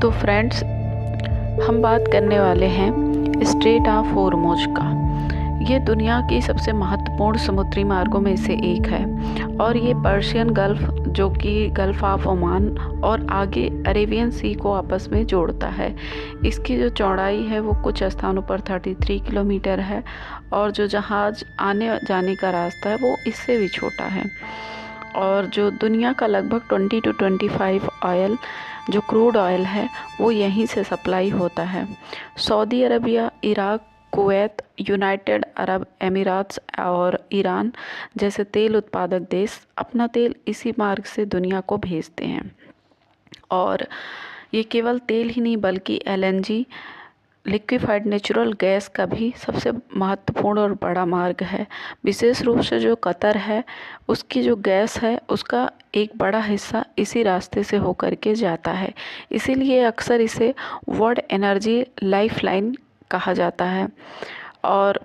तो फ्रेंड्स, हम बात करने वाले हैं स्ट्रेट ऑफ होर्मुज का। ये दुनिया की सबसे महत्वपूर्ण समुद्री मार्गों में से एक है और ये पर्शियन गल्फ, जो कि गल्फ ऑफ ओमान और आगे अरेबियन सी को आपस में जोड़ता है। इसकी जो चौड़ाई है वो कुछ स्थानों पर 33 किलोमीटर है और जो जहाज़ आने जाने का रास्ता है वो इससे भी छोटा है। और जो दुनिया का लगभग 20 to 25 ऑयल, जो क्रूड ऑयल है, वो यहीं से सप्लाई होता है। Saudi Arabia, Iraq, Kuwait, United Arab Emirates और ईरान जैसे तेल उत्पादक देश अपना तेल इसी मार्ग से दुनिया को भेजते हैं। और ये केवल तेल ही नहीं बल्कि एलएनजी, लिक्विफाइड नेचुरल गैस का भी सबसे महत्वपूर्ण और बड़ा मार्ग है। विशेष रूप से जो कतर है, उसकी जो गैस है उसका एक बड़ा हिस्सा इसी रास्ते से होकर के जाता है। इसीलिए अक्सर इसे वर्ल्ड एनर्जी लाइफलाइन कहा जाता है। और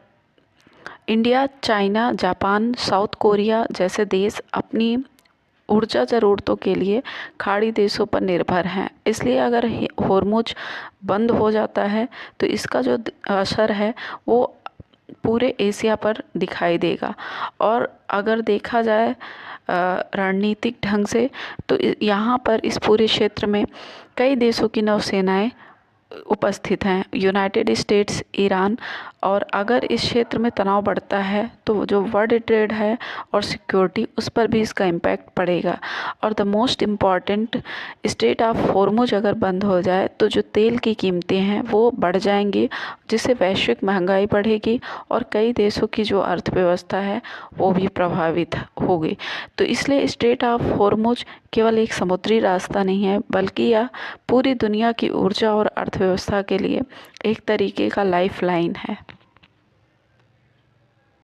India, China, Japan, south Korea जैसे देश अपनी ऊर्जा ज़रूरतों के लिए खाड़ी देशों पर निर्भर हैं। इसलिए अगर होर्मुज बंद हो जाता है तो इसका जो असर है वो पूरे एशिया पर दिखाई देगा। और अगर देखा जाए रणनीतिक ढंग से तो यहाँ पर इस पूरे क्षेत्र में कई देशों की नौसेनाएं उपस्थित हैं, यूनाइटेड स्टेट्स, ईरान। और अगर इस क्षेत्र में तनाव बढ़ता है तो जो वर्ल्ड ट्रेड है और सिक्योरिटी, उस पर भी इसका इम्पैक्ट पड़ेगा। और the most important, straight of Hormuz अगर बंद हो जाए तो जो तेल की कीमतें हैं वो बढ़ जाएंगी, जिससे वैश्विक महंगाई बढ़ेगी और कई देशों की जो अर्थव्यवस्था है वो भी प्रभावित होगी। तो इसलिए स्ट्रेट ऑफ होर्मुज केवल एक समुद्री रास्ता नहीं है, बल्कि यह पूरी दुनिया की ऊर्जा और अर्थव्यवस्था के लिए एक तरीके का लाइफलाइन है।